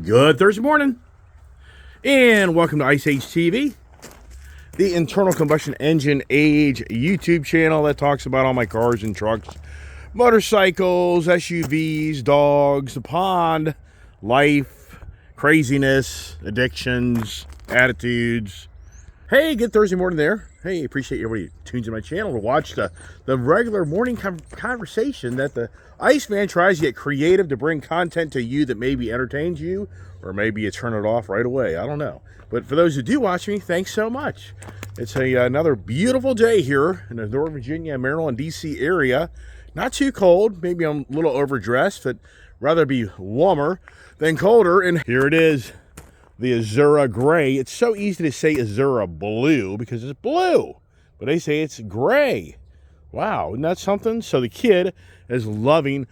Good Thursday morning, and welcome to Ice Age TV, the internal combustion engine age YouTube channel that talks about all my cars and trucks, motorcycles, SUVs, dogs, the pond, life, craziness, addictions, attitudes. Hey, good Thursday morning there. Hey, appreciate everybody who tunes in my channel to watch the regular morning conversation that the Iceman tries to get creative to bring content to you that maybe entertains you, or maybe you turn it off right away. I don't know. But for those who do watch me, thanks so much. It's another beautiful day here in the Northern Virginia, Maryland, D.C. area. Not too cold. Maybe I'm a little overdressed, but rather be warmer than colder. And here it is. The Azura Gray. It's so easy to say Azura Blue because it's blue, but they say it's gray. Wow, isn't that something? So the kid is loving,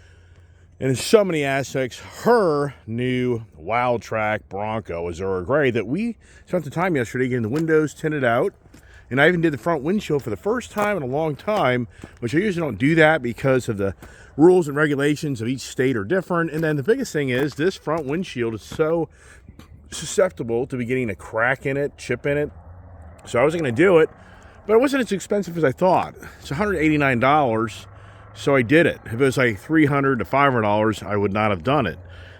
in so many aspects, her new Wildtrak Bronco Azura Gray that we spent the time yesterday getting the windows tinted out. And I even did the front windshield for the first time in a long time, which I usually don't do that because of the rules and regulations of each state are different. And then the biggest thing is this front windshield is so susceptible to be getting a crack in it, chip in it. So I wasn't going to do it, but it wasn't as expensive as I thought. It's $189, so I did it. If it was like $300 to $500, I would not have done it.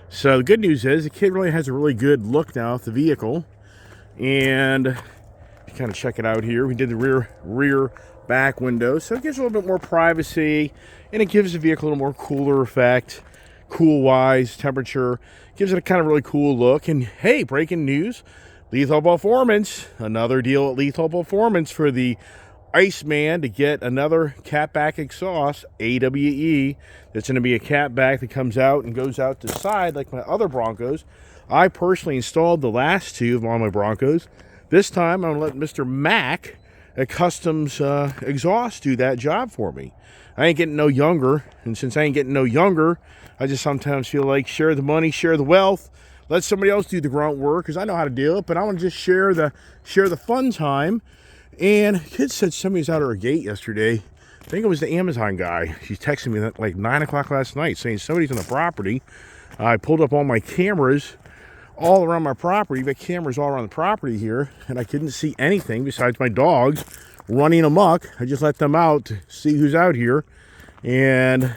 So the good news is the kid really has a really good look now at the vehicle. And you kind of check it out here. We did the rear back windows, so it gives a little bit more privacy, and it gives the vehicle a little more cooler effect. Cool wise, temperature, gives it a kind of really cool look. And hey, breaking news, Lethal Performance, another deal at Lethal Performance for the Iceman to get another catback exhaust, AWE. That's going to be a catback that comes out and goes out the side like my other Broncos. I personally installed the last two of all my Broncos. This time I'm going to let Mr. Mac at Customs Exhaust do that job for me. I ain't getting no younger, and since I ain't getting no younger, I just sometimes feel like share the money, share the wealth, let somebody else do the grunt work, because I know how to do it, but I want to just share the fun time. And kid said somebody was out of her gate yesterday. I think it was the Amazon guy. She's texting me at like 9 o'clock last night saying somebody's on the property. I pulled up all my cameras all around my property. But cameras all around the property here, and I couldn't see anything besides my dogs running amok. I just let them out to see who's out here, and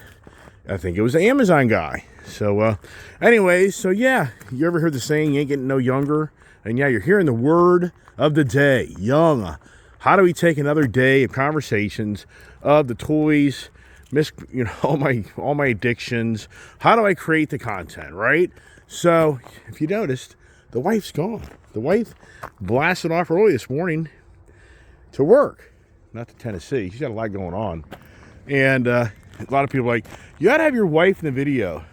I think it was the Amazon guy. So anyways, so yeah, you ever heard the saying, you ain't getting no younger? And yeah, you're hearing the word of the day, young. How do we take another day of conversations of the toys, all my addictions? How do I create the content, right? So if you noticed, the wife's gone. The wife blasted off early this morning to work, not to Tennessee. She's got a lot going on. And a lot of people are like, you gotta have your wife in the video.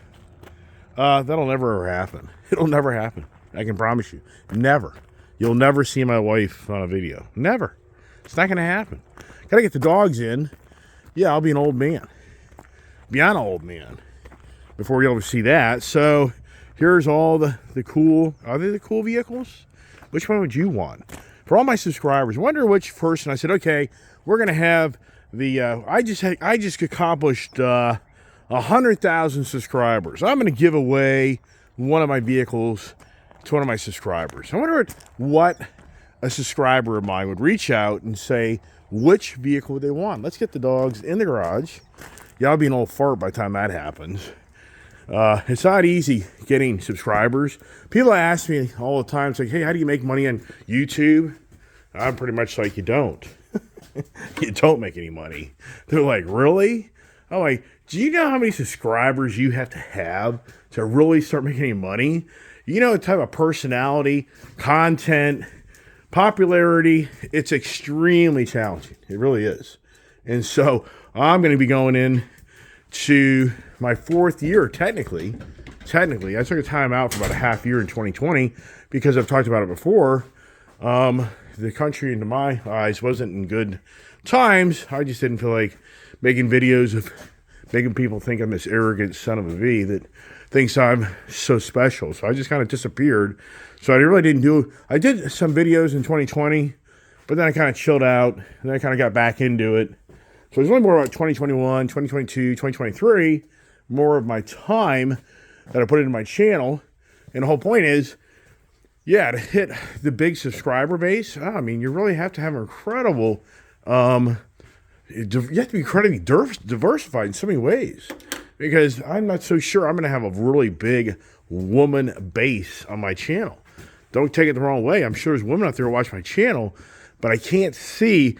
That'll never ever happen. It'll never happen. I can promise you. Never. You'll never see my wife on a video. Never. It's not gonna happen. Gotta get the dogs in. Yeah, I'll be an old man. Beyond an old man before you'll ever see that. So here's all the cool, are they the cool vehicles? Which one would you want? For all my subscribers, I wonder which person. I said, okay, we're going to have the, I just accomplished 100,000 subscribers. I'm going to give away one of my vehicles to one of my subscribers. I wonder what a subscriber of mine would reach out and say which vehicle they want. Let's get the dogs in the garage. Yeah, I'll be an old fart by the time that happens. It's not easy getting subscribers. People ask me all the time, it's like, hey, how do you make money on YouTube? I'm pretty much like, you don't. You don't make any money. They're like, really? I'm like, do you know how many subscribers you have to really start making any money? You know the type of personality, content, popularity, it's extremely challenging. It really is. And so I'm going to be going in to my fourth year, technically. I took a time out for about a half year in 2020 because I've talked about it before. The country, into my eyes, wasn't in good times. I just didn't feel like making videos of making people think I'm this arrogant son of a V that thinks I'm so special. So I just kind of disappeared. So I really didn't do, I did some videos in 2020, but then I kind of chilled out, and then I kind of got back into it. So it's really more about 2021, 2022, 2023, more of my time that I put into my channel. And the whole point is, yeah, to hit the big subscriber base, I mean, you really have to have an incredible, you have to be incredibly diversified in so many ways. Because I'm not so sure I'm going to have a really big woman base on my channel. Don't take it the wrong way. I'm sure there's women out there who watch my channel, but I can't see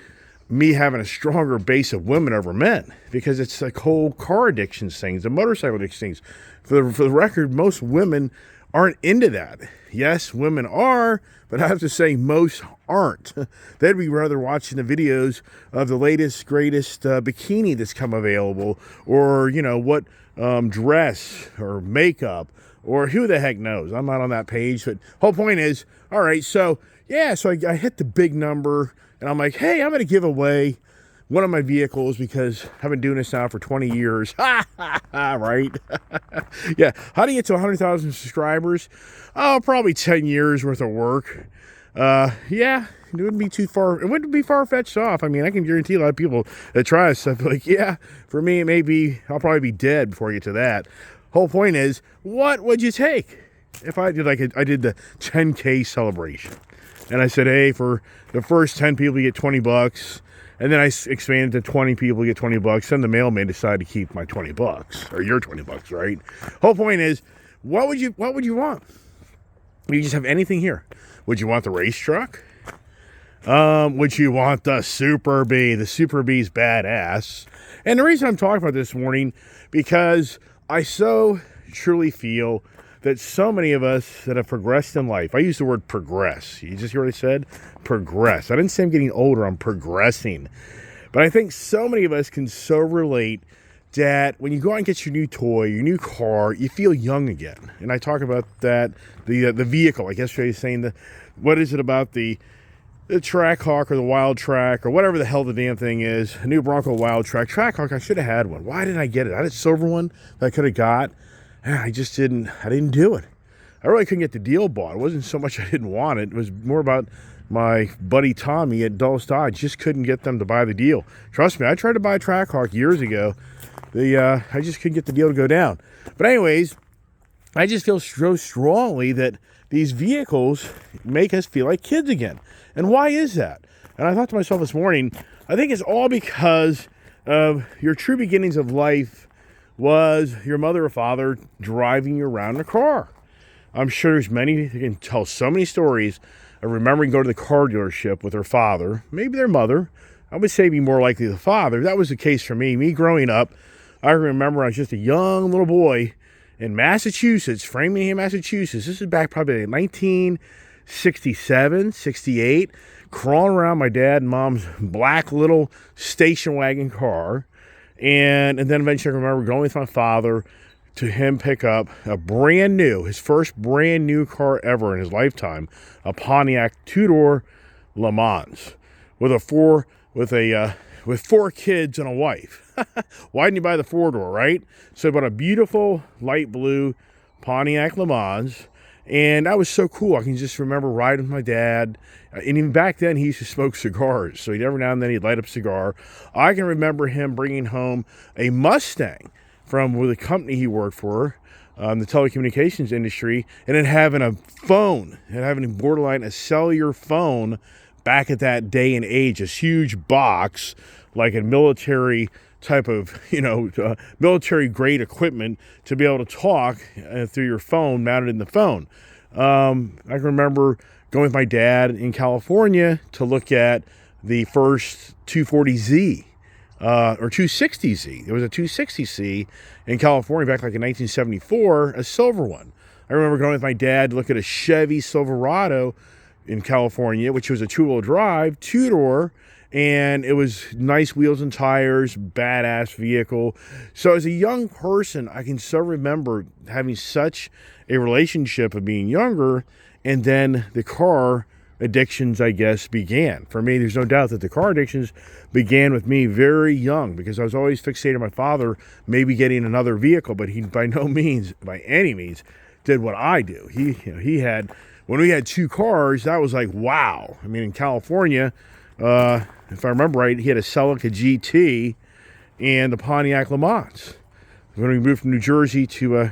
me having a stronger base of women over men, because it's like whole car addictions things, the motorcycle addiction things. For the record, most women aren't into that. Yes, women are, but I have to say most aren't. They'd be rather watching the videos of the latest, greatest bikini that's come available, or, you know, what dress or makeup, or who the heck knows. I'm not on that page, but whole point is, all right, so yeah, so I hit the big number, and I'm like, hey, I'm going to give away one of my vehicles because I've been doing this now for 20 years. Right? Yeah. How do you get to 100,000 subscribers? Oh, probably 10 years worth of work. Yeah, it wouldn't be too far. It wouldn't be far-fetched off. I mean, I can guarantee a lot of people that try this stuff, like, yeah, for me, it may be, I'll probably be dead before I get to that. Whole point is, what would you take if I did I did the 10K celebration? And I said, hey, for the first 10 people, you get 20 bucks. And then I expanded to 20 people, you get 20 bucks. Then the mailman decided to keep my 20 bucks, or your 20 bucks, right? Whole point is, what would you want? You just have anything here. Would you want the race truck? Would you want the Super Bee? The Super Bee's badass. And the reason I'm talking about this morning, because I so truly feel that so many of us that have progressed in life, I use the word progress. You just hear what I said? Progress. I didn't say I'm getting older, I'm progressing. But I think so many of us can so relate that when you go out and get your new toy, your new car, you feel young again. And I talk about that, the vehicle. Like yesterday I was saying, what is it about the Trackhawk or the Wild Track or whatever the hell the damn thing is, a new Bronco Wild Track. Trackhawk, I should have had one. Why didn't I get it? I had a silver one that I could have got. I just didn't do it. I really couldn't get the deal bought. It wasn't so much I didn't want it. It was more about my buddy Tommy at Dulles Dodge. Just couldn't get them to buy the deal. Trust me, I tried to buy a Trackhawk years ago. I just couldn't get the deal to go down. But anyways, I just feel so strongly that these vehicles make us feel like kids again. And why is that? And I thought to myself this morning, I think it's all because of your true beginnings of life was your mother or father driving you around in a car. I'm sure there's many, you can tell so many stories of remembering going to the car dealership with their father, maybe their mother. I would say be more likely the father. That was the case for me. Me growing up, I remember I was just a young little boy in Massachusetts, Framingham, Massachusetts. This is back probably in 1967, 68, crawling around my dad and mom's black little station wagon car. And then eventually I remember going with my father to him pick up a brand new, his first brand new car ever in his lifetime, a Pontiac two-door Le Mans with four kids and a wife. Why didn't you buy the four-door, right? So I bought a beautiful light blue Pontiac Le Mans, and that was so cool. I can just remember riding with my dad. And even back then, he used to smoke cigars. So every now and then, he'd light up a cigar. I can remember him bringing home a Mustang from the company he worked for, the telecommunications industry, and then having a phone, and having borderline a cellular phone back at that day and age, this huge box, like a military type of, military grade equipment to be able to talk through your phone mounted in the phone. I can remember going with my dad in California to look at the first 240Z or 260Z. There was a 260Z in California back like in 1974, a silver one. I remember going with my dad to look at a Chevy Silverado in California, which was a two-wheel drive, two-door, and it was nice wheels and tires, badass vehicle. So as a young person, I can so remember having such a relationship of being younger, and then the car addictions, I guess, began. For me, there's no doubt that the car addictions began with me very young, because I was always fixated on my father maybe getting another vehicle, but he by no means, by any means, did what I do. He had, when we had two cars, that was like, wow. I mean, in California, if I remember right, he had a Celica GT and the Pontiac Le Mans. When we moved from New Jersey to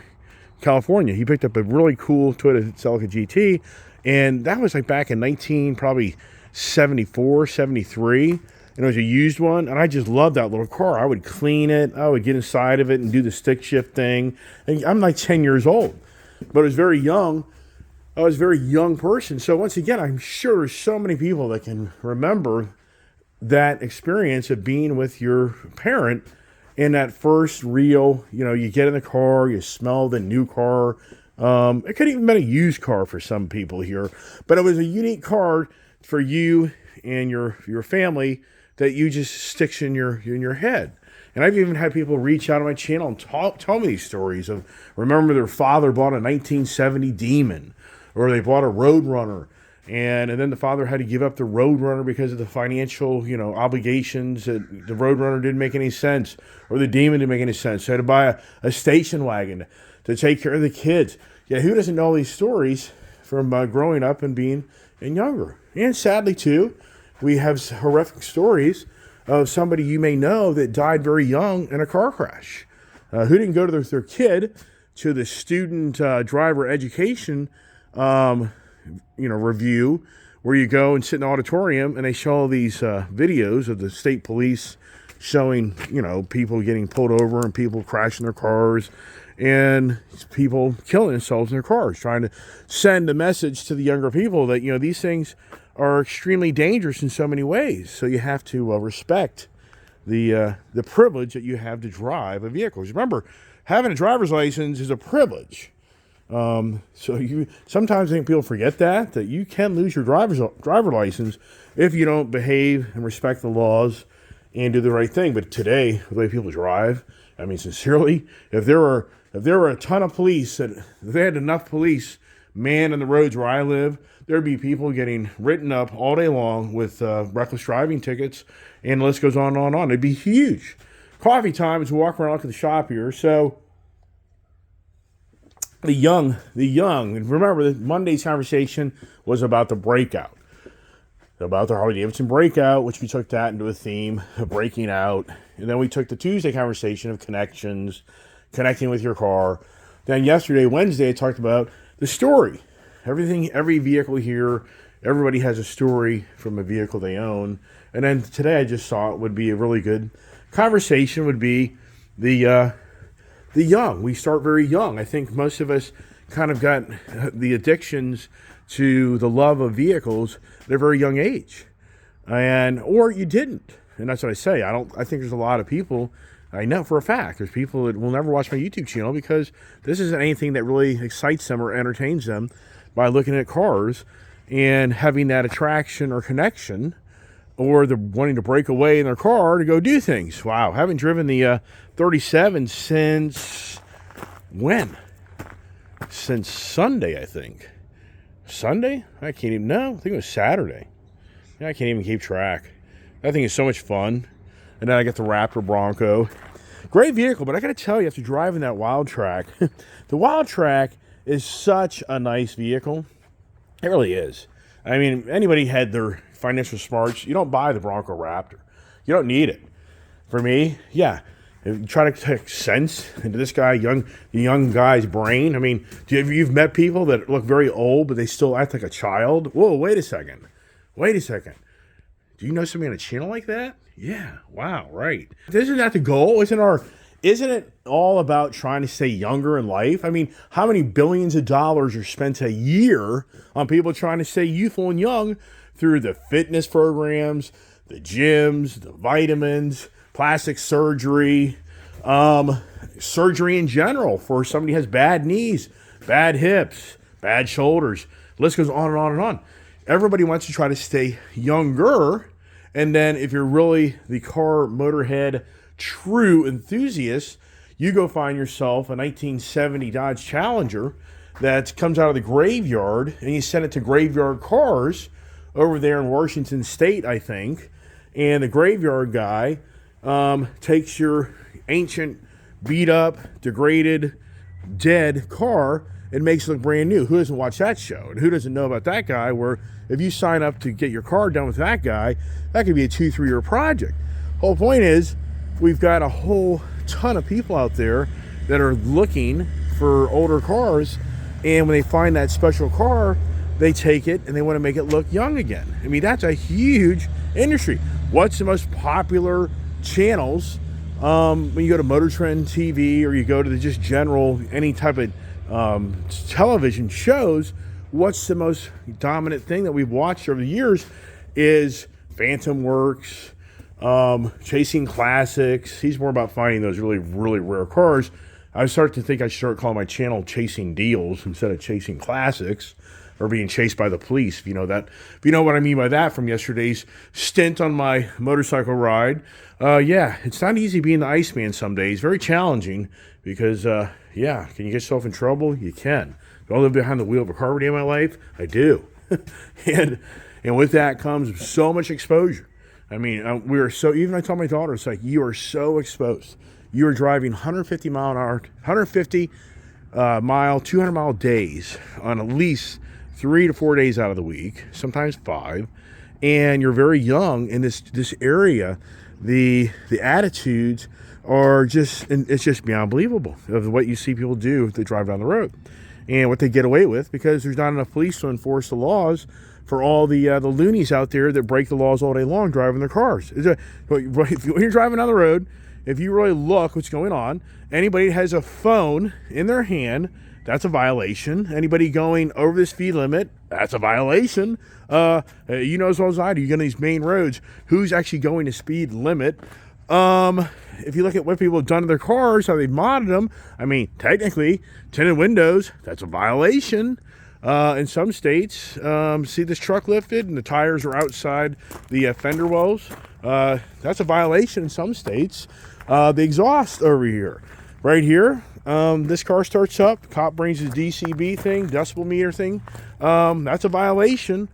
California. He picked up a really cool Toyota Celica GT, and that was like back in 74, 73, and it was a used one, and I just loved that little car. I would clean it, I would get inside of it and do the stick shift thing. And I'm like 10 years old, but I was very young. I was a very young person. So once again, I'm sure there's so many people that can remember that experience of being with your parent in that first real, you get in the car, you smell the new car. It could even been a used car for some people here, but it was a unique car for you and your family that you just sticks in your head. And I've even had people reach out on my channel and tell me these stories of, remember their father bought a 1970 Demon, or they bought a Roadrunner, and then the father had to give up the Roadrunner because of the financial, obligations. The Roadrunner didn't make any sense, or the Demon didn't make any sense. So they had to buy a station wagon to take care of the kids. Yeah, who doesn't know all these stories from growing up and being younger? And sadly, too, we have horrific stories of somebody you may know that died very young in a car crash. Who didn't go to their kid to the student driver education review, where you go and sit in the auditorium and they show all these videos of the state police showing, people getting pulled over and people crashing their cars and people killing themselves in their cars, trying to send a message to the younger people that, these things are extremely dangerous in so many ways. So you have to respect the privilege that you have to drive a vehicle. Remember, having a driver's license is a privilege. So sometimes I think people forget that you can lose your driver license if you don't behave and respect the laws and do the right thing. But today, the way people drive, I mean, sincerely, if there were a ton of police, if they had enough police manned on the roads where I live, there'd be people getting written up all day long with reckless driving tickets, and the list goes on and on and on. It'd be huge. Coffee time as we walk around, look at the shop here. So the young, and remember that Monday's conversation was about the breakout, about the Harley-Davidson breakout, which we took that into a theme of breaking out. And then we took the Tuesday conversation of connections, connecting with your car. Then yesterday, Wednesday, I talked about the story. Every vehicle here, everybody has a story from a vehicle they own. And then today I just thought would be a really good conversation would be the young. We start very young. I think most of us kind of got the addictions to the love of vehicles at a very young age, or you didn't. And that's what I say. I think there's a lot of people, I know for a fact, there's people that will never watch my YouTube channel because this isn't anything that really excites them or entertains them by looking at cars and having that attraction or connection, or they're wanting to break away in their car to go do things. Wow, haven't driven the 37 since when? Since Sunday, I think. Sunday? I can't even know. I think it was Saturday. Yeah, I can't even keep track. That thing is so much fun. And then I got the Raptor Bronco. Great vehicle, but I got to tell you, after driving that Wild Track, the Wild Track is such a nice vehicle. It really is. I mean, anybody had their financial smarts, you don't buy the Bronco Raptor. You don't need it. For me, yeah. If you try to take sense into this guy, the young guy's brain. I mean, you've met people that look very old, but they still act like a child? Whoa, wait a second. Do you know somebody on a channel like that? Yeah, wow, right. Isn't that the goal? Isn't it all about trying to stay younger in life? I mean, how many billions of dollars are spent a year on people trying to stay youthful and young through the fitness programs, the gyms, the vitamins, plastic surgery, surgery in general for somebody who has bad knees, bad hips, bad shoulders. The list goes on and on and on. Everybody wants to try to stay younger. And then if you're really the car motorhead true enthusiast, you go find yourself a 1970 Dodge Challenger that comes out of the graveyard, and you send it to Graveyard Cars over there in Washington State, I think. And the graveyard guy takes your ancient, beat up, degraded, dead car and makes it look brand new. Who doesn't watch that show? And who doesn't know about that guy, where if you sign up to get your car done with that guy, that could be a 2-3 year project. Whole point is, we've got a whole ton of people out there that are looking for older cars, and when they find that special car, they take it and they want to make it look young again. I mean, that's a huge industry. What's the most popular channels when you go to Motor Trend TV, or you go to the just general any type of television shows? What's the most dominant thing that we've watched over the years is Phantom Works, Chasing Classics. He's more about finding those really, really rare cars. I start to think I should start calling my channel Chasing Deals instead of Chasing Classics, or being chased by the police. If you know what I mean by that from yesterday's stint on my motorcycle ride. Yeah, it's not easy being the Iceman some days. Very challenging because, can you get yourself in trouble? You can. Do I live behind the wheel of a car every day of my life? I do. and with that comes so much exposure. I mean, we are so, even I tell my daughter, it's like, you are so exposed. You are driving 150 mile an hour, 150 mile, 200 mile days on at least 3 to 4 days out of the week, sometimes 5. And you're very young in this area. The attitudes are it's just beyond believable of what you see people do if they drive down the road, and what they get away with, because there's not enough police to enforce the laws for all the loonies out there that break the laws all day long driving their cars. When you're driving down the road, if you really look what's going on, anybody that has a phone in their hand, that's a violation. Anybody going over the speed limit, that's a violation. You know as well as I do, you get on these main roads, who's actually going the speed limit? If you look at what people have done to their cars, how they've modded them, I mean, technically, tinted windows, that's a violation. In some states, see this truck lifted and the tires are outside the fender wells. That's a violation in some states. The exhaust over here, right here, this car starts up, cop brings his DCB thing, decibel meter thing. That's a violation.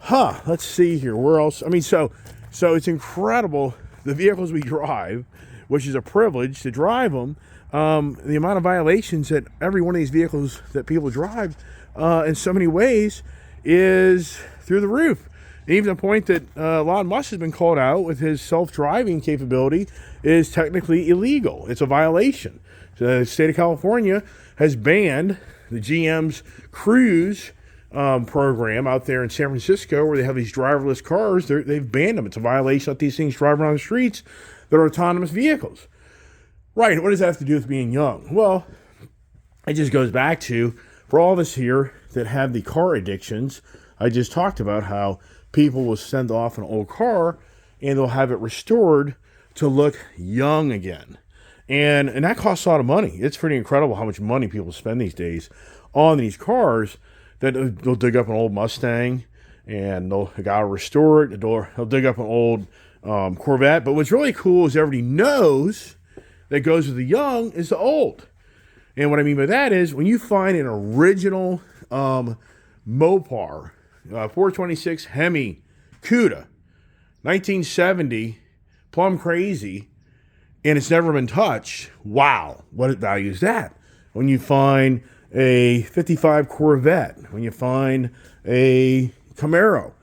Let's see here. Where else? I mean, so it's incredible, the vehicles we drive, which is a privilege to drive them. The amount of violations that every one of these vehicles that people drive, in so many ways, is through the roof. Even the point that Elon Musk has been called out with his self-driving capability is technically illegal. It's a violation. The state of California has banned the GM's Cruise program out there in San Francisco, where they have these driverless cars. They've banned them. It's a violation that these things drive around the streets that are autonomous vehicles. Right, what does that have to do with being young? Well, it just goes back to, for all of us here that have the car addictions, I just talked about how people will send off an old car and they'll have it restored to look young again. And that costs a lot of money. It's pretty incredible how much money people spend these days on these cars, that they'll dig up an old Mustang and they'll gotta restore it. They'll dig up an old Corvette. But what's really cool is everybody knows that goes with the young is the old. And what I mean by that is, when you find an original Mopar 426 Hemi Cuda, 1970, plumb crazy, and it's never been touched, wow, what value is that? When you find a 55 Corvette, when you find a Camaro,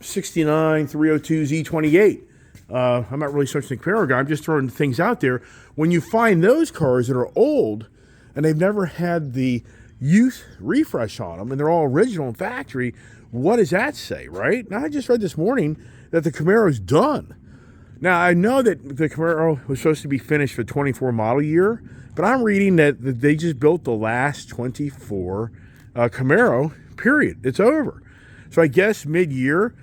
69 302 Z28, I'm not really such a Camaro guy, I'm just throwing things out there. When you find those cars that are old and they've never had the youth refresh on them and they're all original in factory, what does that say, right? Now, I just read this morning that the Camaro's done. Now, I know that the Camaro was supposed to be finished for 24 model year, but I'm reading that they just built the last 24 Camaro, period. It's over. So I guess mid-year,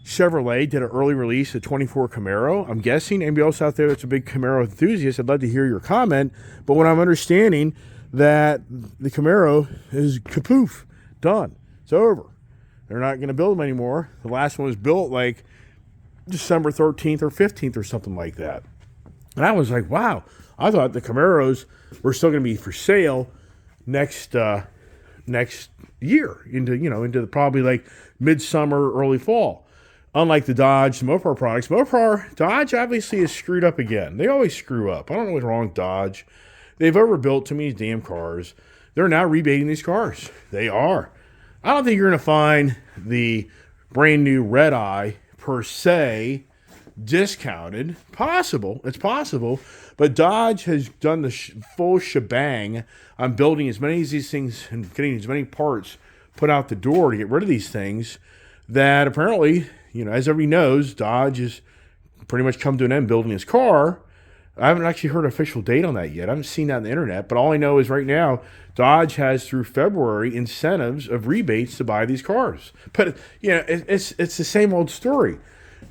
Chevrolet did an early release of 24 Camaro. I'm guessing anybody else out there that's a big Camaro enthusiast, I'd love to hear your comment. But what I'm understanding, that the Camaro is kapoof, done. It's over. They're not going to build them anymore. The last one was built like December 13th or 15th or something like that. And I was like, wow, I thought the Camaros were still going to be for sale next year into probably like midsummer, early fall. Unlike the Dodge, the Mopar products, Dodge obviously is screwed up again. They always screw up. I don't know what's wrong with Dodge. They've overbuilt too many damn cars. They're now rebating these cars. They are. I don't think you're going to find the brand new Red Eye per se discounted. Possible. It's possible. But Dodge has done the full shebang on building as many of these things and getting as many parts put out the door to get rid of these things that apparently, as everybody knows, Dodge has pretty much come to an end building his car. I haven't actually heard an official date on that yet. I haven't seen that on the internet, but all I know is right now, Dodge has through February incentives of rebates to buy these cars. But, it's the same old story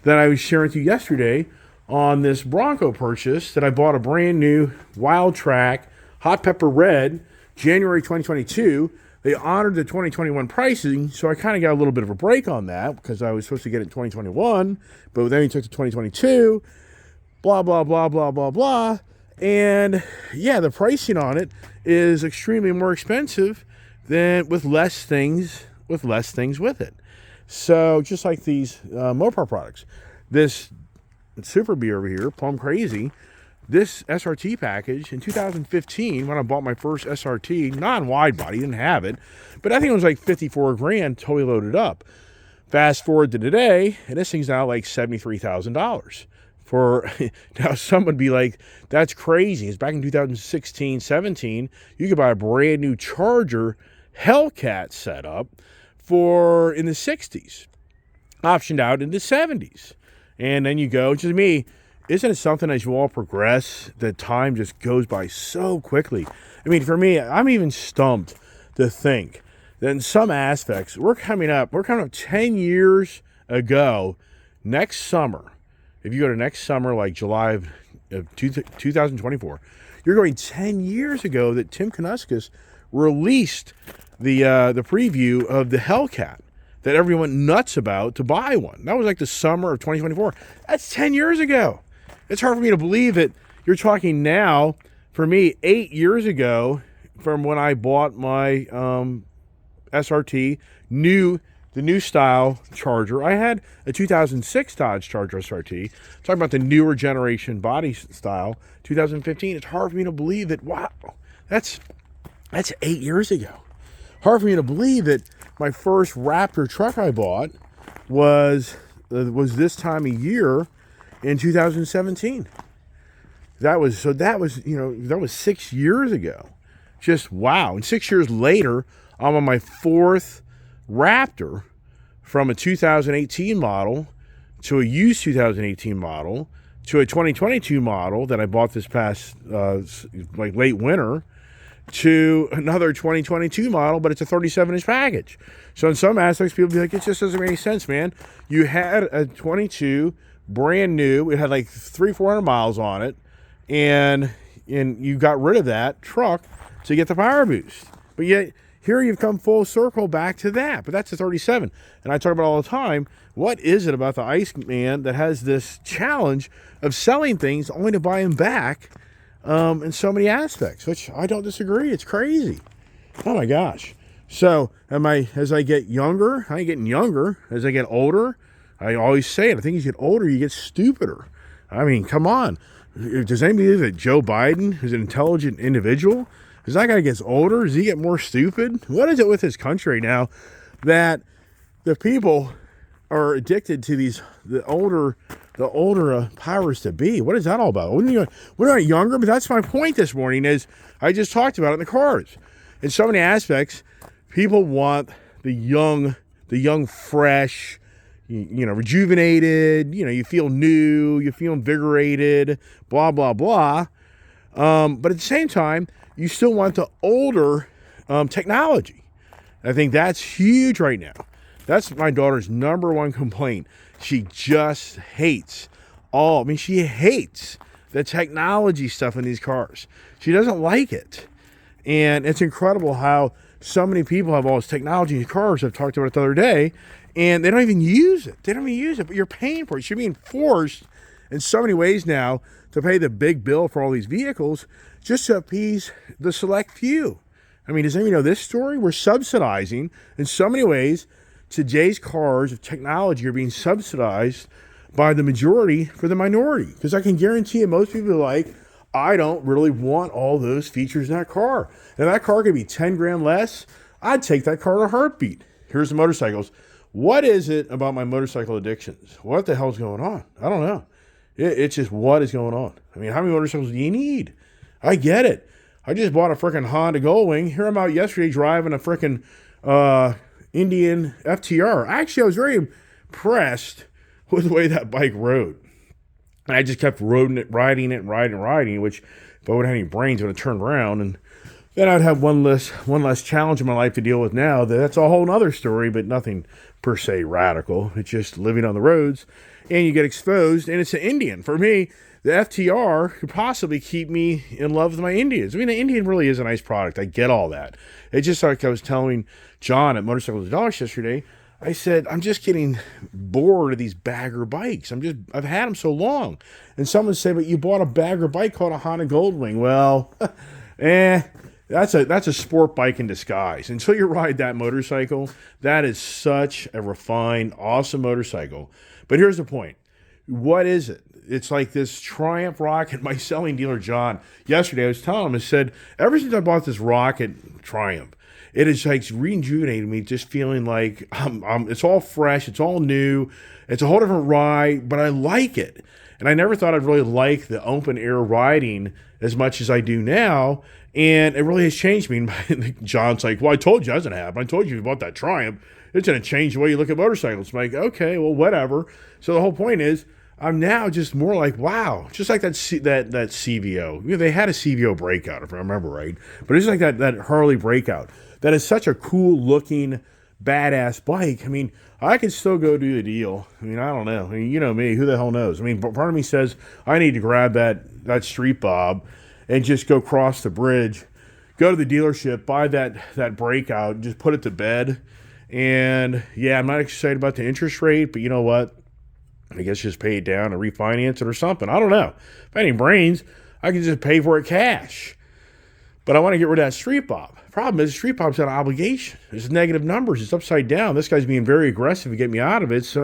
that I was sharing with you yesterday on this Bronco purchase that I bought a brand new Wildtrak Hot Pepper Red, January 2022. They honored the 2021 pricing, so I kind of got a little bit of a break on that because I was supposed to get it in 2021, but then he took to 2022, blah, blah, blah, blah, blah, blah. And yeah, the pricing on it is extremely more expensive than with less things with it. So just like these Mopar products, this Super Bee over here, Plum Crazy, this SRT package in 2015, when I bought my first SRT, non-wide body, didn't have it, but I think it was like 54 grand totally loaded up. Fast forward to today, and this thing's now like $73,000. Now some would be like, that's crazy. It's back in 2016, 17, you could buy a brand new Charger Hellcat setup in the 60s, optioned out in the 70s. And then you go, to me, isn't it something as you all progress that time just goes by so quickly? I mean, for me, I'm even stumped to think that in some aspects, we're coming up 10 years ago next summer. If you go to next summer, like July of 2024, you're going 10 years ago that Tim Knuskis released the preview of the Hellcat that everyone went nuts about to buy one. That was like the summer of 2024. That's 10 years ago. It's hard for me to believe that you're talking now, for me, 8 years ago from when I bought my SRT, the new style Charger. I had a 2006 Dodge Charger SRT. Talking about the newer generation body style, 2015. It's hard for me to believe that, wow, that's 8 years ago. Hard for me to believe that my first Raptor truck I bought was this time of year in 2017. That was 6 years ago. Just wow. And 6 years later, I'm on my fourth Raptor, from a 2018 model to a used 2018 model to a 2022 model that I bought this past late winter, to another 2022 model, but it's a 37-inch package. So in some aspects, people be like, it just doesn't make any sense, man. You had a 22 brand new, it had like 300-400 miles on it, and you got rid of that truck to get the power boost. But yet, here you've come full circle back to that. But that's a 37. And I talk about all the time, what is it about the Iceman that has this challenge of selling things only to buy them back in so many aspects, which I don't disagree. It's crazy. Oh my gosh. So as I get younger, I ain't getting younger. As I get older, I always say it, I think as you get older, you get stupider. I mean, come on. Does anybody believe that Joe Biden is an intelligent individual? As that guy gets older, does he get more stupid? What is it with this country now that the people are addicted to the older powers to be? What is that all about? We're not younger, but that's my point this morning. Is I just talked about it in the cars. In so many aspects, people want the young, fresh, rejuvenated. You feel new, you feel invigorated, blah blah blah. But at the same time, you still want the older technology. I think that's huge right now. That's my daughter's number one complaint. She just hates she hates the technology stuff in these cars. She doesn't like it. And it's incredible how so many people have all this technology in cars. I've talked about it the other day, and they don't even use it. But you're paying for it. You're being forced in so many ways now to pay the big bill for all these vehicles just to appease the select few. I mean, does anybody know this story? We're subsidizing, in so many ways, today's cars of technology are being subsidized by the majority for the minority. Because I can guarantee you, most people are like, I don't really want all those features in that car. And that car could be 10 grand less. I'd take that car in a heartbeat. Here's the motorcycles. What is it about my motorcycle addictions? What the hell's going on? I don't know. It's just what is going on. I mean, how many motorcycles do you need? I get it. I just bought a freaking Honda Goldwing. Here I'm out yesterday driving a freaking Indian FTR. Actually, I was very impressed with the way that bike rode. And I just kept riding it, which if I would have any brains, I would have turned around. And then I'd have one less challenge in my life to deal with now. That's a whole other story, but nothing per se radical. It's just living on the roads, and you get exposed, and it's an Indian. For me, the FTR could possibly keep me in love with my Indians. I mean, the Indian really is a nice product. I get all that. It's just like I was telling John at Motorcycles Dollars yesterday. I said, I'm just getting bored of these bagger bikes. I've had them so long. And someone said, but you bought a bagger bike called a Honda Goldwing. Well, that's a sport bike in disguise. Until you ride that motorcycle, that is such a refined, awesome motorcycle. But here's the point. What is it? It's like this Triumph Rocket. My selling dealer, John, yesterday I was telling him, I said, ever since I bought this Rocket Triumph, it is like rejuvenated me, just feeling like it's all fresh, it's all new, it's a whole different ride, but I like it. And I never thought I'd really like the open air riding as much as I do now, and it really has changed me. And John's like, well, I told you it doesn't happen. I told you bought that Triumph. It's going to change the way you look at motorcycles. I'm like, okay, well, whatever. So the whole point is, I'm now just more like, wow, just like that CVO. You know, they had a CVO breakout, if I remember right. But it's like that Harley breakout. That is such a cool looking, badass bike. I mean, I could still go do the deal. I mean, I don't know. I mean, you know me, who the hell knows? I mean, part of me says I need to grab that Street Bob and just go cross the bridge, go to the dealership, buy that breakout, just put it to bed. And yeah, I'm not excited about the interest rate, but you know what? I guess just pay it down and refinance it or something. I don't know. If I had any brains, I could just pay for it cash. But I want to get rid of that Street Bob. Problem is, Street Bob's got an obligation. It's negative numbers. It's upside down. This guy's being very aggressive to get me out of it. So,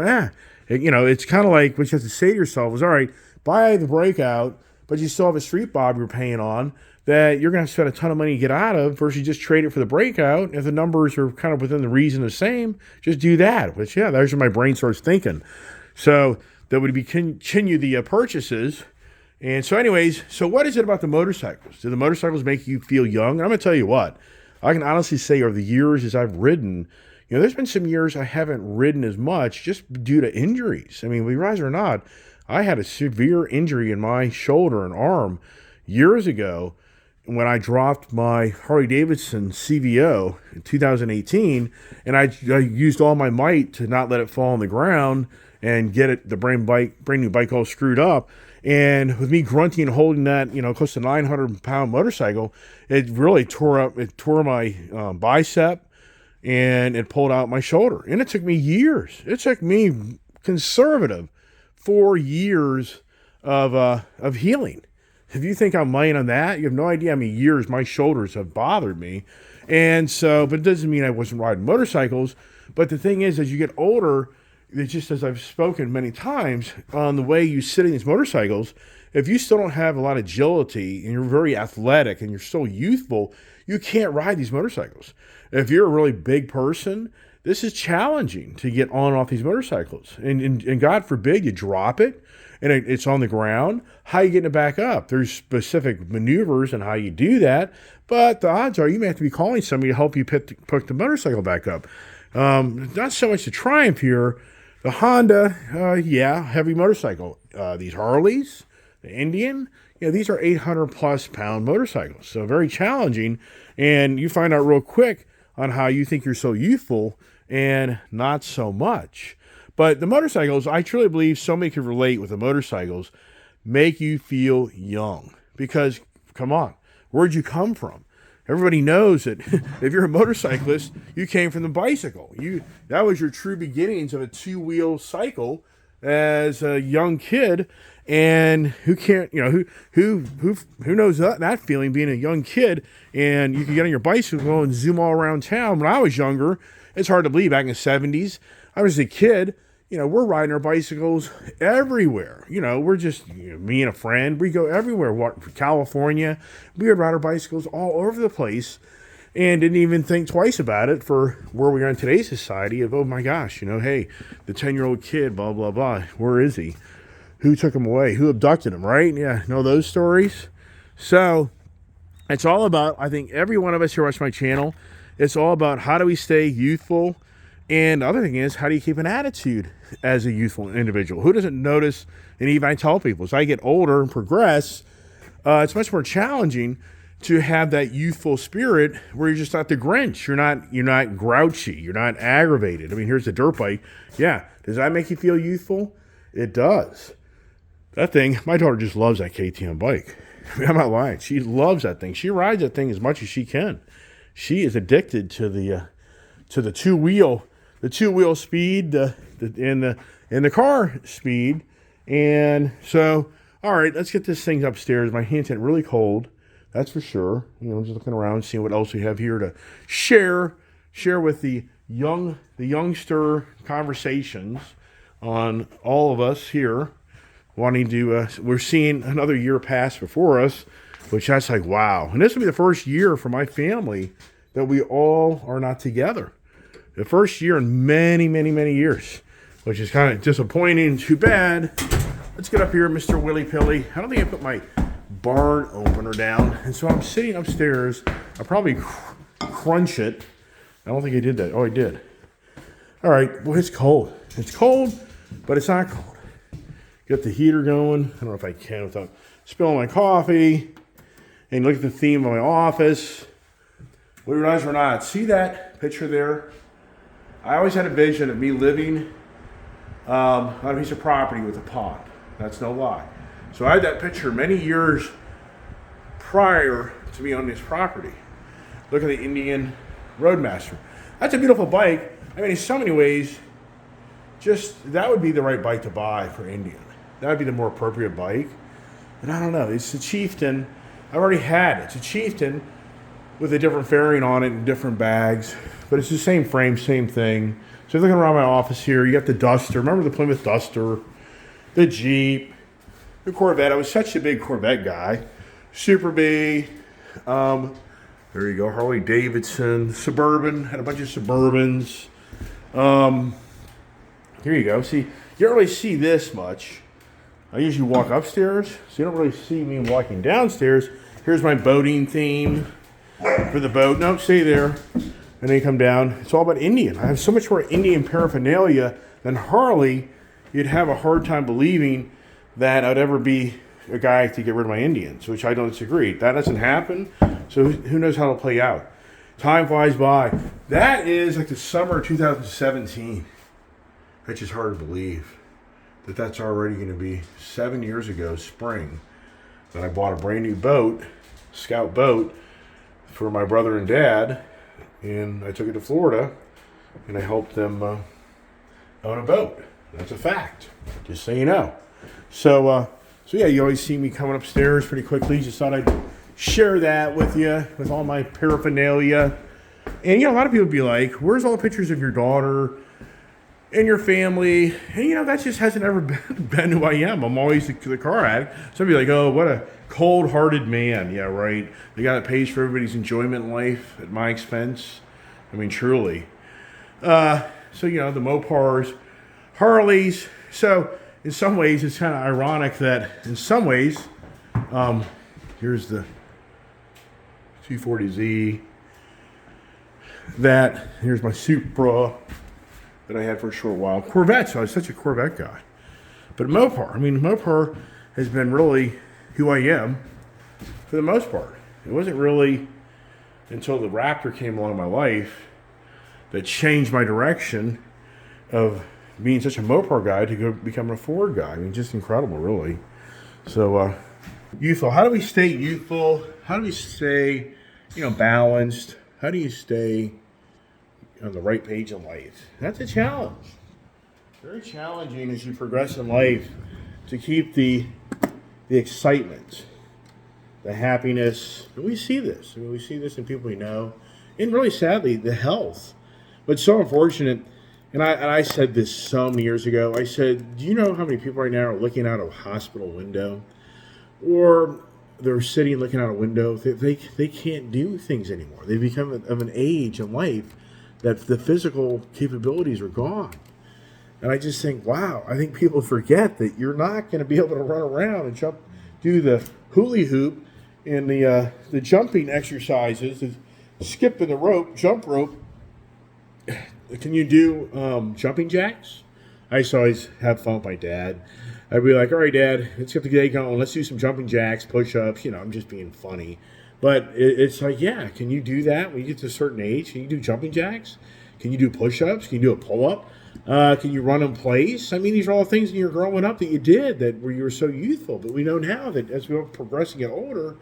it's kind of like what you have to say to yourself is, all right, buy the breakout, but you still have a Street Bob you're paying on that you're going to spend a ton of money to get out of versus just trade it for the breakout. If the numbers are kind of within the reason the same, just do that. Which, yeah, there's where my brain starts thinking. So that would be continue the purchases. And so anyways, so what is it about the motorcycles? Do the motorcycles make you feel young? And I'm going to tell you what. I can honestly say over the years as I've ridden, there's been some years I haven't ridden as much just due to injuries. I mean, we realize it or not, I had a severe injury in my shoulder and arm years ago when I dropped my Harley-Davidson CVO in 2018, and I used all my might to not let it fall on the ground and get the brand new bike all screwed up. And with me grunting and holding that, close to 900-pound motorcycle, it really tore my bicep, and it pulled out my shoulder. And it took me years. It took me conservative 4 years of healing. If you think I'm laying on that, you have no idea how many years my shoulders have bothered me. And so, but it doesn't mean I wasn't riding motorcycles. But the thing is, as you get older, it's just as I've spoken many times on the way you sit in these motorcycles, if you still don't have a lot of agility and you're very athletic and you're still youthful, you can't ride these motorcycles. If you're a really big person, this is challenging to get on and off these motorcycles. And God forbid you drop it and it's on the ground. How are you getting it back up? There's specific maneuvers and how you do that, but the odds are you may have to be calling somebody to help you pick the motorcycle back up. Not so much the Triumph here. The Honda, heavy motorcycle. These Harleys, the Indian, these are 800-plus pound motorcycles. So very challenging. And you find out real quick on how you think you're so youthful and not so much. But the motorcycles, I truly believe so many can relate with the motorcycles, make you feel young. Because, come on, where'd you come from? Everybody knows that if you're a motorcyclist, you came from the bicycle. That was your true beginnings of a two-wheel cycle as a young kid. And who knows that feeling being a young kid and you can get on your bicycle and zoom all around town. When I was younger, it's hard to believe back in the 70s, I was a kid. We're riding our bicycles everywhere. We're just, me and a friend, we go everywhere. California, we would ride our bicycles all over the place and didn't even think twice about it for where we are in today's society of, oh my gosh, hey, the 10-year-old kid, blah, blah, blah, where is he? who took him away, who abducted him, right? Yeah, know those stories? So it's all about, I think every one of us here watch my channel, it's all about how do we stay youthful. And the other thing is, how do you keep an attitude as a youthful individual? Who doesn't notice? And even I tell people, as I get older and progress, it's much more challenging to have that youthful spirit where you're just not the Grinch. You're not grouchy. You're not aggravated. I mean, here's the dirt bike. Yeah, does that make you feel youthful? It does. That thing, my daughter just loves that KTM bike. I mean, I'm not lying. She loves that thing. She rides that thing as much as she can. She is addicted to the two wheel speed, and the car speed. And so, all right, let's get this thing upstairs. My hand's getting really cold, that's for sure. You know, just looking around, seeing what else we have here to share with the youngster conversations on all of us here wanting to. We're seeing another year pass before us, which that's like wow. And this will be the first year for my family that we all are not together. The first year in many, many, many years, which is kind of disappointing and too bad. Let's get up here, Mr. Willy Pilly. I don't think I put my barn opener down, and so I'm sitting upstairs. I'll probably crunch it. I don't think I did that. Oh, I did. All right, well, it's cold. It's cold, but it's not cold. Get the heater going. I don't know if I can without spilling my coffee. And look at the theme of my office. We realize or not, see that picture there? I always had a vision of me living on a piece of property with a pond. That's no lie. So I had that picture many years prior to me on this property. Look at the Indian Roadmaster. That's a beautiful bike. I mean, in so many ways, just that would be the right bike to buy for Indian. That would be the more appropriate bike. But I don't know. It's the Chieftain. I've already had it. It's a Chieftain with a different fairing on it and different bags. But it's the same frame, same thing. So looking around my office here, you got the Duster. Remember the Plymouth Duster? The Jeep. The Corvette. I was such a big Corvette guy. Super B. There you go. Harley Davidson. Suburban. Had a bunch of Suburbans. Here you go. See, you don't really see this much. I usually walk upstairs, so you don't really see me walking downstairs. Here's my boating theme for the boat. No, stay there. And then you come down. It's all about Indian. I have so much more Indian paraphernalia than Harley. You'd have a hard time believing that I'd ever be a guy to get rid of my Indians, which I don't disagree. That doesn't happen, so who knows how it'll play out. Time flies by. That is like the summer of 2017. It's just hard to believe that that's already going to be 7 years ago, spring, that I bought a brand new boat, Scout boat, for my brother and dad, and I took it to Florida, and I helped them own a boat. That's a fact, just so you know. So yeah, you always see me coming upstairs pretty quickly. Just thought I'd share that with you, with all my paraphernalia. And, you know, a lot of people would be like, where's all the pictures of your daughter and your family? And, you know, that just hasn't ever been who I am. I'm always the car addict. Some people are like, oh, what a cold-hearted man. Yeah, right. The guy that pays for everybody's enjoyment in life at my expense. I mean, truly. So, you know, the Mopars, Harleys. So, in some ways, it's kind of ironic that in some ways, here's the 240Z. Here's my Supra that I had for a short while. Corvette, so I was such a Corvette guy. But Mopar, I mean, Mopar has been really who I am for the most part. It wasn't really until the Raptor came along in my life that changed my direction of being such a Mopar guy to go become a Ford guy. I mean, just incredible, really. So, youthful. How do we stay youthful? How do we stay, you know, balanced? How do you stay on the right page in life? That's a challenge. Very challenging as you progress in life to keep the excitement, the happiness. And we see this. I mean, we see this in people we know. And really sadly, the health. But so unfortunate. And I said this some years ago. I said, do you know how many people right now are looking out a hospital window? Or they're sitting looking out a window. They can't do things anymore. They become of an age in life that the physical capabilities are gone. And I just think, wow, I think people forget that you're not going to be able to run around and do the hula hoop and the jumping exercises, the skipping the rope, jump rope. Can you do jumping jacks? I used to always have fun with my dad. I'd be like, all right, Dad, let's get the day going. Let's do some jumping jacks, push-ups. I'm just being funny. But it's like, yeah, can you do that when you get to a certain age? Can you do jumping jacks? Can you do push-ups? Can you do a pull-up? Can you run in place? I mean, these are all things when you're growing up that you did where you were so youthful. But we know now that as we progress and get older,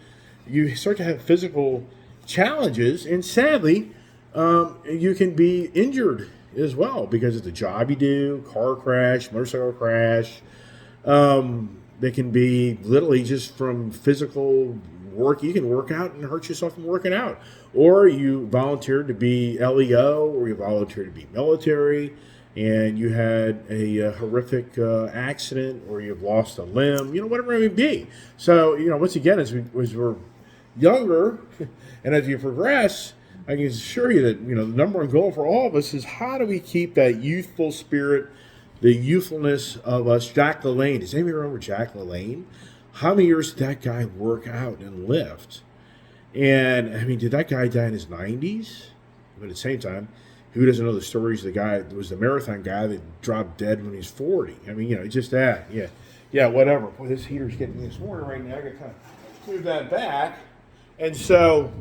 you start to have physical challenges. And sadly, you can be injured as well because of the job you do, car crash, motorcycle crash. They can be literally just from physical work. You can work out and hurt yourself from working out. Or you volunteered to be LEO, or you volunteered to be military, and you had a horrific accident, or you've lost a limb, whatever it may be. So, once again, as we're younger and as you progress, I can assure you that, the number one goal for all of us is how do we keep that youthful spirit, the youthfulness of us. Jack LaLanne. Does anybody remember Jack LaLanne? How many years did that guy work out and lift? And, I mean, did that guy die in his 90s? But at the same time, who doesn't know the stories of the guy that was the marathon guy that dropped dead when he was 40? I mean, just that. Yeah. Yeah, whatever. Boy, this heater's getting me this morning right now. I got to kind of move that back. And so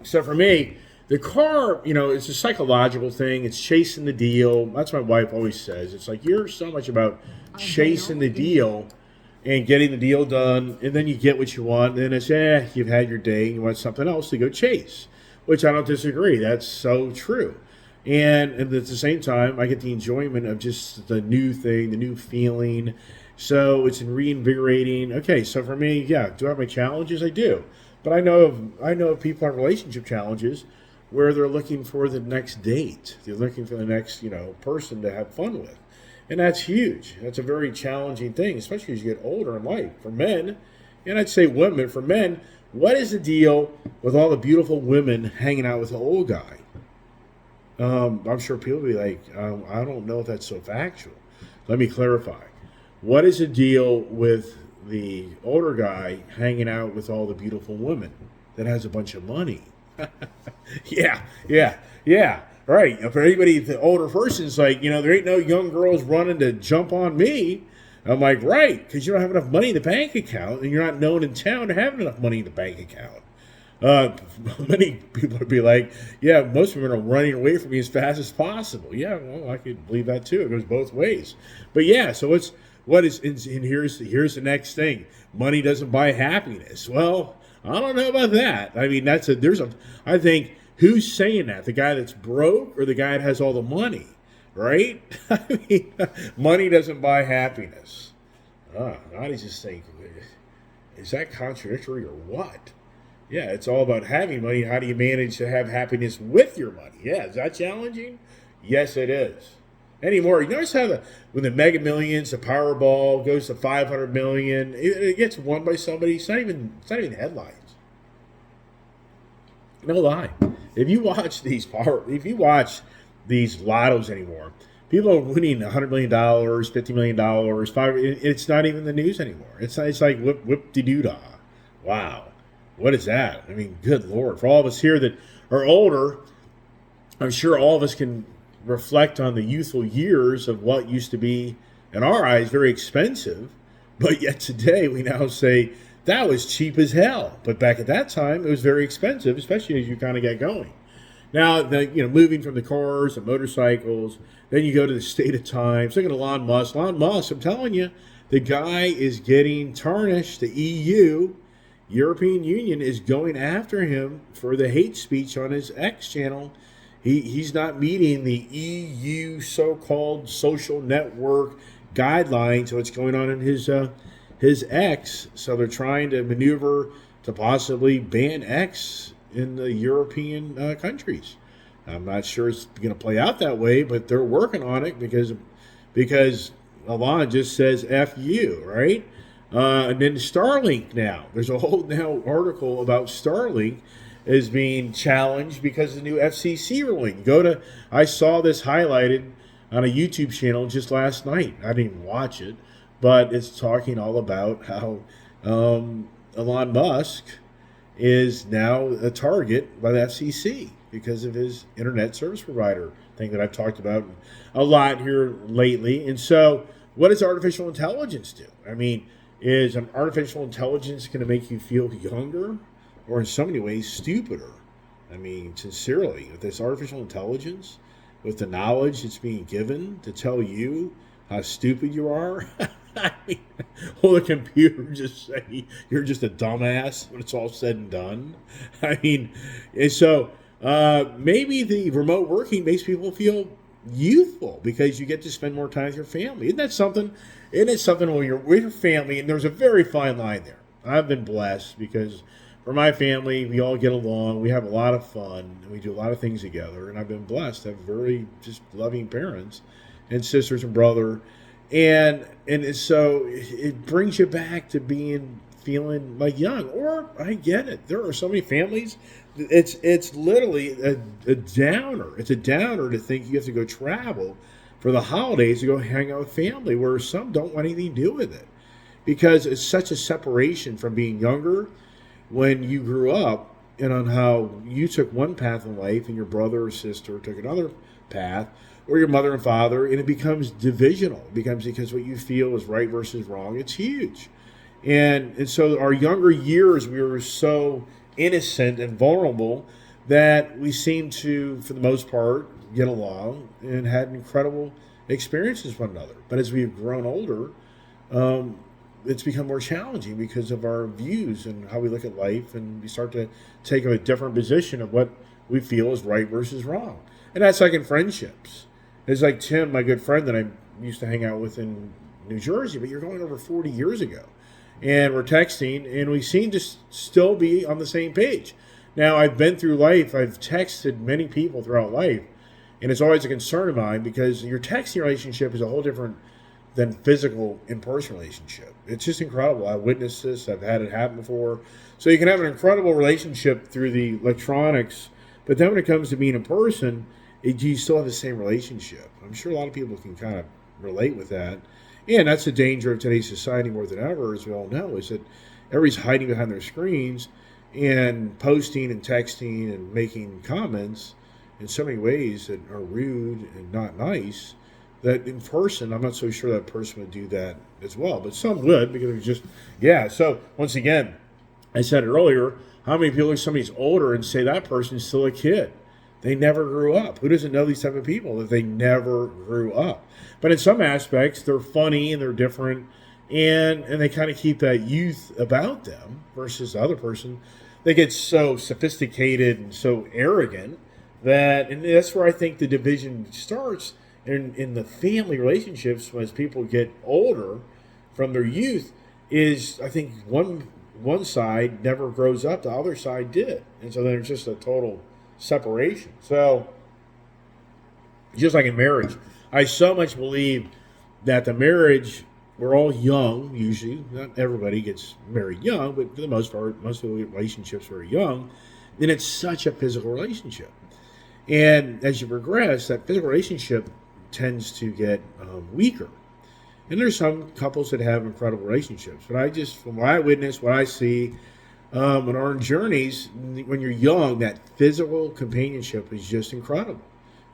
for me, the car, it's a psychological thing. It's chasing the deal. That's what my wife always says. It's like you're so much about chasing the deal and getting the deal done, and then you get what you want, and then it's, you've had your day, and you want something else to go chase, which I don't disagree. That's so true. And at the same time, I get the enjoyment of just the new thing, the new feeling. So it's reinvigorating. Okay, so for me, yeah, do I have my challenges? I do. But I know of people have relationship challenges where they're looking for the next date. They're looking for the next, person to have fun with. And that's huge. That's a very challenging thing, especially as you get older in life. For men, and I'd say women, for men, what is the deal with all the beautiful women hanging out with the old guy? I'm sure people will be like, I don't know if that's so factual. Let me clarify. What is the deal with the older guy hanging out with all the beautiful women that has a bunch of money? Yeah. Right. For anybody, the older person's like, there ain't no young girls running to jump on me. I'm like, right, because you don't have enough money in the bank account, and you're not known in town to have enough money in the bank account. Many people would be like, yeah, most women are running away from me as fast as possible. Yeah, well, I could believe that too. It goes both ways. But yeah, so and here's the next thing. Money doesn't buy happiness. Well, I don't know about that. I mean, I think, who's saying that? The guy that's broke or the guy that has all the money, right? I mean, money doesn't buy happiness. Now he's just saying, is that contradictory or what? Yeah, it's all about having money. How do you manage to have happiness with your money? Yeah, is that challenging? Yes, it is. Anymore, you notice how when the Mega Millions, the Powerball goes to 500 million, it gets won by somebody. It's not even headlines. No lie. If you watch these lottos anymore, people are winning $100 million, $50 million, it's not even the news anymore. It's like whoop-de-doo-dah. Wow. What is that? I mean, good Lord. For all of us here that are older, I'm sure all of us can reflect on the youthful years of what used to be, in our eyes, very expensive. But yet today we now say, that was cheap as hell. But back at that time, it was very expensive, especially as you kind of get going. Now, moving from the cars and motorcycles, then you go to the state of times. Look at Elon Musk. Elon Musk, I'm telling you, the guy is getting tarnished. The EU, European Union, is going after him for the hate speech on his X channel. He's not meeting the EU so-called social network guidelines. So what's going on in his X? So they're trying to maneuver to possibly ban X in the European countries. I'm not sure it's going to play out that way, but they're working on it because Elon just says F you, right? And then Starlink now. There's a whole now article about Starlink is being challenged because of the new FCC ruling. I saw this highlighted on a YouTube channel just last night. I didn't even watch it, but it's talking all about how Elon Musk is now a target by the FCC because of his internet service provider thing that I've talked about a lot here lately. And so, what does artificial intelligence do? I mean, is an artificial intelligence going to make you feel younger, or in so many ways stupider? I mean, sincerely, with this artificial intelligence, with the knowledge it's being given to tell you how stupid you are, I mean, will the computer just say you're just a dumbass when it's all said and done? I mean, and so maybe the remote working makes people feel youthful because you get to spend more time with your family. Isn't that something? Isn't it something when you're with your family? And there's a very fine line there. I've been blessed because for my family, we all get along. We have a lot of fun, and we do a lot of things together. And I've been blessed to have very just loving parents and sisters and brother. And so it brings you back to feeling like young. Or I get it. There are so many families. It's literally a downer. It's a downer to think you have to go travel for the holidays to go hang out with family, where some don't want anything to do with it because it's such a separation from being younger when you grew up, and on how you took one path in life and your brother or sister took another path, or your mother and father, and it becomes divisional. It becomes because what you feel is right versus wrong. It's huge. And so our younger years, we were so innocent and vulnerable that we seemed to, for the most part, get along and had incredible experiences with one another. But as we've grown older, it's become more challenging because of our views and how we look at life, and we start to take a different position of what we feel is right versus wrong. And that's like in friendships. It's like Tim, my good friend that I used to hang out with in New Jersey, but you're going over 40 years ago. And we're texting, and we seem to still be on the same page. Now, I've been through life. I've texted many people throughout life, and it's always a concern of mine because your texting relationship is a whole different than physical in-person relationship. It's just incredible. I've witnessed this. I've had it happen before. So you can have an incredible relationship through the electronics, but then when it comes to being in person, you still have the same relationship. I'm sure a lot of people can kind of relate with that. And that's the danger of today's society more than ever, as we all know, is that everybody's hiding behind their screens and posting and texting and making comments in so many ways that are rude and not nice, that in person, I'm not so sure that person would do that as well. But some would, because it's just, yeah. So once again, I said it earlier, how many people look somebody's older and say that person's still a kid? They never grew up. Who doesn't know these type of people that they never grew up? But in some aspects, they're funny and they're different, and they kind of keep that youth about them versus the other person. They get so sophisticated and so arrogant that, and that's where I think the division starts in the family relationships as people get older from their youth. Is I think one side never grows up, the other side did, and so there's just a total separation. So just like in marriage, I so much believe that the marriage, we're all young usually. Not everybody gets married young, but for the most part, most of the relationships are young. Then it's such a physical relationship, and as you progress, that physical relationship tends to get weaker. And there's some couples that have incredible relationships, but I just, from what I witness, what I see on our journeys, when you're young, that physical companionship is just incredible.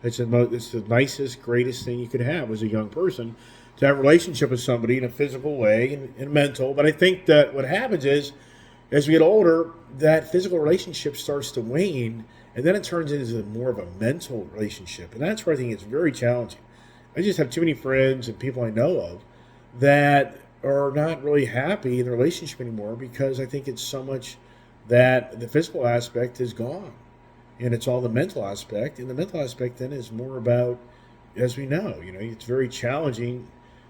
It's the nicest, greatest thing you could have as a young person, to have a relationship with somebody in a physical way and mental. But I think that what happens is, as we get older, that physical relationship starts to wane, and then it turns into more of a mental relationship. And that's where I think it's very challenging. I just have too many friends and people I know of that are not really happy in their relationship anymore, because I think it's so much that the physical aspect is gone, and it's all the mental aspect. And the mental aspect then is more about, as we know, it's very challenging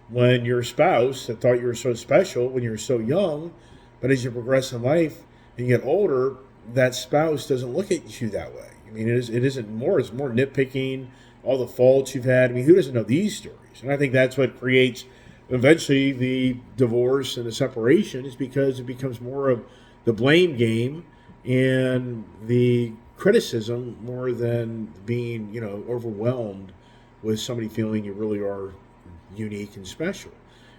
when your spouse that thought you were so special when you were so young, but as you progress in life and you get older, that spouse doesn't look at you that way. I mean, it's more nitpicking, all the faults you've had. I mean, who doesn't know these stories? And I think that's what creates eventually the divorce and the separation, is because it becomes more of the blame game and the criticism more than being, overwhelmed with somebody feeling you really are unique and special.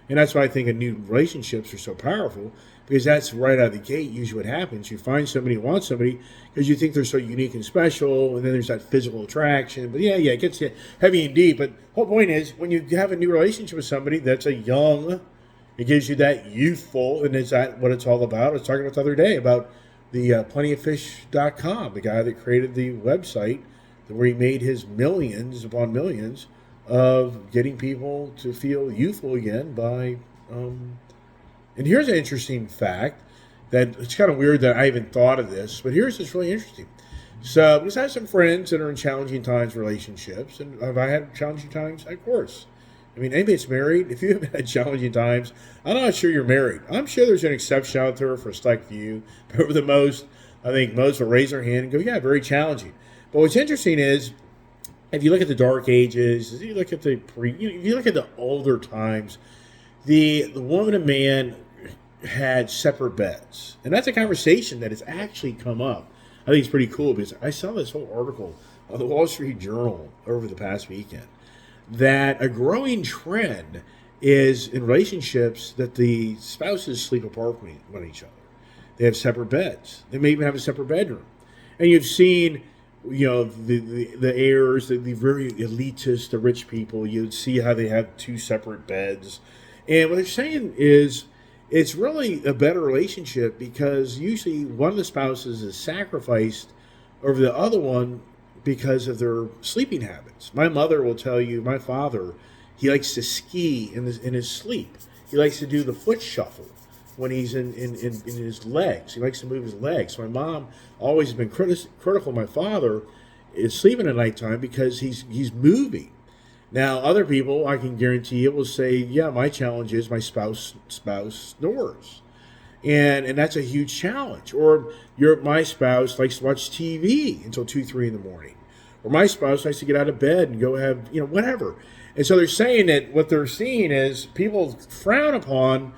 And that's why I think new relationships are so powerful, because that's right out of the gate usually what happens. You find somebody, you want somebody, because you think they're so unique and special, and then there's that physical attraction. But yeah, it gets heavy and deep. But the whole point is, when you have a new relationship with somebody that's a young, it gives you that youthful, and is that what it's all about? I was talking about the other day about the plentyoffish.com, the guy that created the website where he made his millions upon millions of getting people to feel youthful again by and here's an interesting fact that it's kind of weird that I even thought of this, but here's what's really interesting. So because I have some friends that are in challenging times relationships, and have I had challenging times? Of course. I mean, anybody that's married, if you haven't had challenging times, I'm not sure you're married. I'm sure there's an exception out there for a select few, but for the most, I think most will raise their hand and go, yeah, very challenging. But what's interesting is, if you look at the Dark Ages, if you look at if you look at the older times, the woman and man had separate beds, and that's a conversation that has actually come up. I think it's pretty cool because I saw this whole article on the Wall Street Journal over the past weekend that a growing trend is in relationships that the spouses sleep apart from each other. They have separate beds. They may even have a separate bedroom, and you've seen, the heirs, the very elitist, the rich people, you'd see how they have two separate beds. And what they're saying is it's really a better relationship because usually one of the spouses is sacrificed over the other one because of their sleeping habits. My mother will tell you, my father, he likes to ski in his sleep. He likes to do the foot shuffle when he's in his legs. He likes to move his legs. So my mom always has been critical of my father is sleeping at nighttime because he's moving. Now, other people, I can guarantee you, will say, yeah, my challenge is my spouse snores. And that's a huge challenge. Or my spouse likes to watch TV until 2, 3 in the morning. Or my spouse likes to get out of bed and go have, whatever. And so they're saying that what they're seeing is people frown upon,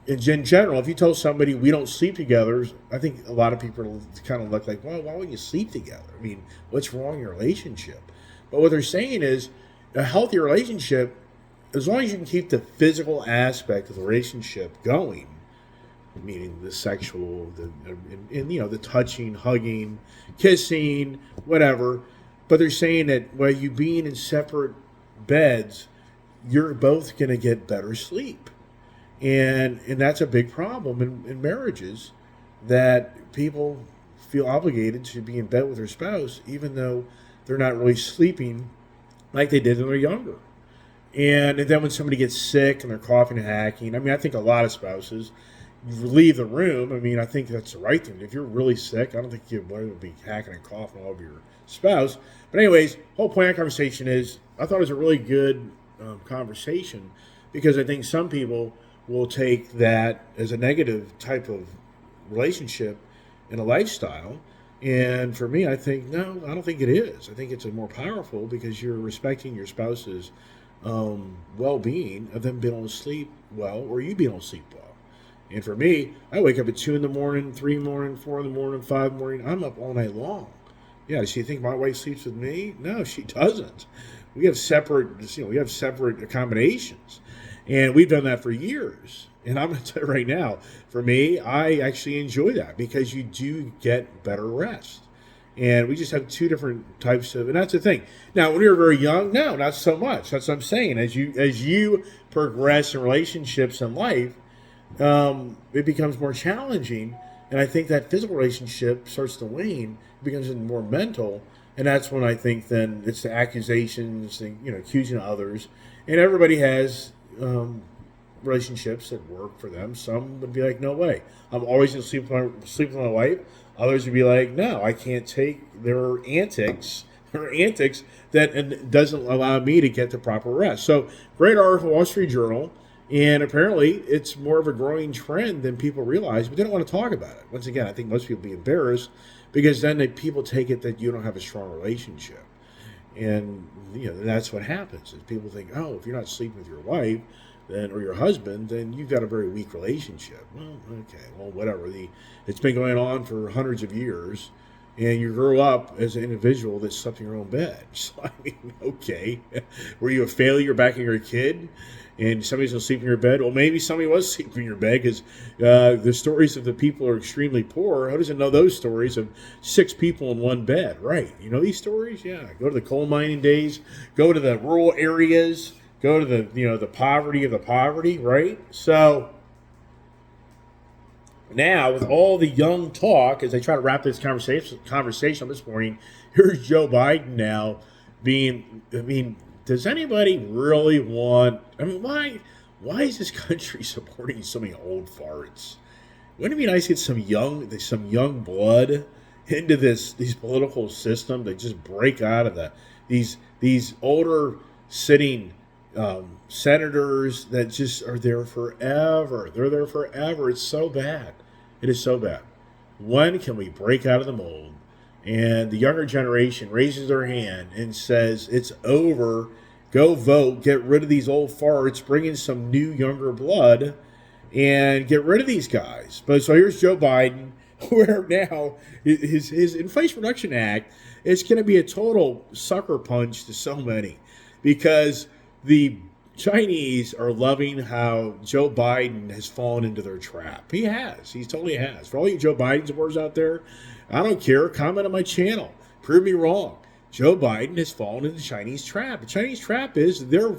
in general, if you tell somebody we don't sleep together, I think a lot of people kind of look like, well, why wouldn't you sleep together? I mean, what's wrong in your relationship? But what they're saying is a healthy relationship, as long as you can keep the physical aspect of the relationship going, meaning the sexual, the touching, hugging, kissing, whatever. But they're saying that while you being in separate beds, you're both going to get better sleep. And that's a big problem in marriages, that people feel obligated to be in bed with their spouse, even though they're not really sleeping like they did when they're younger. And then when somebody gets sick and they're coughing and hacking, I think a lot of spouses leave the room. I think that's the right thing. If you're really sick, I don't think you want to be hacking and coughing all over your spouse. But anyways, whole point of the conversation is, I thought it was a really good conversation, because I think some people will take that as a negative type of relationship and a lifestyle. And for me, I think, no, I don't think it is. I think it's a more powerful, because you're respecting your spouse's well-being of them being able to sleep well, or you being able to sleep well. And for me, I wake up at 2 in the morning, 3 in the morning, 4 in the morning, 5 in the morning. I'm up all night long. Yeah, does she think my wife sleeps with me? No, she doesn't. We have separate accommodations. And we've done that for years. And I'm going to tell you right now, for me, I actually enjoy that, because you do get better rest. And we just have two different types of, and that's the thing. Now, when you're very young, no, not so much. That's what I'm saying. As you progress in relationships in life, it becomes more challenging. And I think that physical relationship starts to wane, it becomes more mental. And that's when I think then it's the accusations, accusing others. And everybody has relationships that work for them. Some would be like, no way, I'm always going to sleep with my wife. Others would be like, no, I can't take their antics that doesn't allow me to get the proper rest. So great article, Wall Street Journal. And apparently it's more of a growing trend than people realize, but they don't want to talk about it. Once again, I think most people be embarrassed, because then people take it that you don't have a strong relationship. And that's what happens, is people think, oh, if you're not sleeping with your wife or your husband, then you've got a very weak relationship. Well, okay, well, whatever. It's been going on for hundreds of years, and you grew up as an individual that slept in your own bed. So, I mean, okay. Were you a failure back when you were a kid? And somebody's going to sleep in your bed? Well, maybe somebody was sleeping in your bed because the stories of the people who are extremely poor. Who doesn't know those stories of 6 people in one bed? Right. You know these stories? Yeah. Go to the coal mining days. Go to the rural areas. Go to the poverty of the poverty. Right. So now, with all the young talk, as I try to wrap this conversation this morning, here's Joe Biden now does anybody really want, why is this country supporting so many old farts? Wouldn't it be nice to get some young blood into these political system that just break out of these older sitting senators that just are there forever. They're there forever. It's so bad. It is so bad. When can we break out of the mold and the younger generation raises their hand and says, it's over, go vote, get rid of these old farts, bring in some new younger blood, and get rid of these guys? But so here's Joe Biden, where now his Inflation Reduction Act is going to be a total sucker punch to so many, because the Chinese are loving how Joe Biden has fallen into their trap. He has. He totally has. For all you Joe Biden supporters out there, I don't care. Comment on my channel. Prove me wrong. Joe Biden has fallen into the Chinese trap. The Chinese trap is they're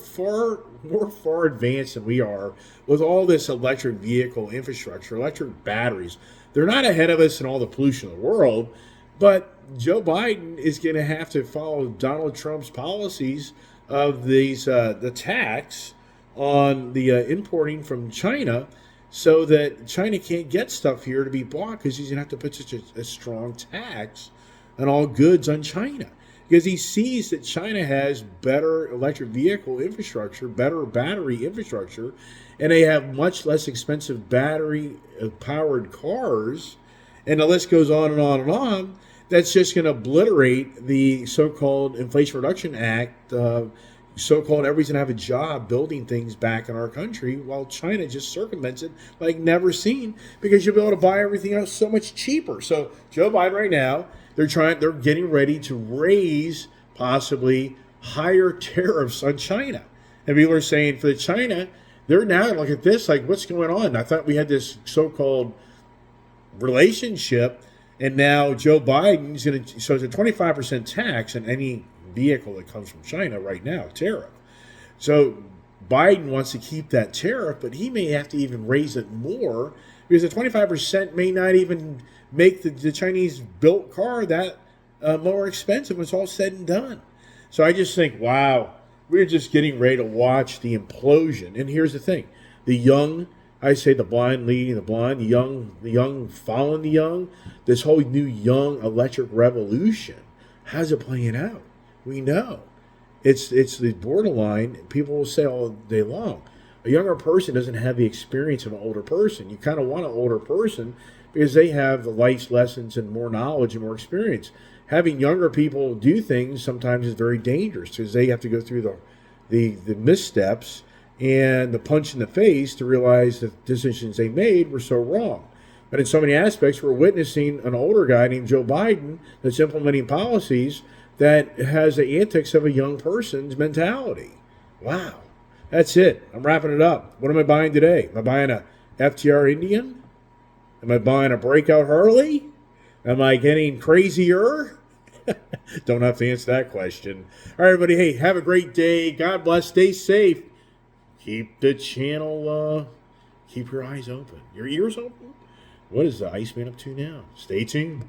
more far advanced than we are with all this electric vehicle infrastructure, electric batteries. They're not ahead of us in all the pollution in the world, but Joe Biden is going to have to follow Donald Trump's policies of the tax on the importing from China, so that China can't get stuff here to be bought, because he's going to have to put such a strong tax on all goods on China, because he sees that China has better electric vehicle infrastructure, better battery infrastructure, and they have much less expensive battery-powered cars, and the list goes on and on and on. That's just going to obliterate the so-called Inflation Reduction Act, so-called everybody's going to have a job building things back in our country, while China just circumvents it like never seen, because you'll be able to buy everything else so much cheaper. So Joe Biden right now, they're getting ready to raise possibly higher tariffs on China. And people are saying for China, they're now going to look at this like, what's going on? I thought we had this so-called relationship. And now Joe Biden's going to, so it's a 25% tax on any vehicle that comes from China right now, tariff. So Biden wants to keep that tariff, but he may have to even raise it more, because the 25% may not even make the Chinese built car that more expensive when it's all said and done. So I just think, wow, we're just getting ready to watch the implosion. And here's the thing, I say the blind leading the blind, the young following the young. This whole new young electric revolution, how's it playing out? We know. It's the borderline. People will say all day long, a younger person doesn't have the experience of an older person. You kind of want an older person because they have the life's lessons and more knowledge and more experience. Having younger people do things sometimes is very dangerous, because they have to go through the missteps and the punch in the face to realize that decisions they made were so wrong. But in so many aspects, we're witnessing an older guy named Joe Biden that's implementing policies that has the antics of a young person's mentality. Wow. That's it. I'm wrapping it up. What am I buying today? Am I buying a FTR Indian? Am I buying a breakout Harley? Am I getting crazier? Don't have to answer that question. All right, everybody. Hey, have a great day. God bless. Stay safe. Keep the channel, keep your eyes open. Your ears open? What is the Iceman up to now? Stay tuned.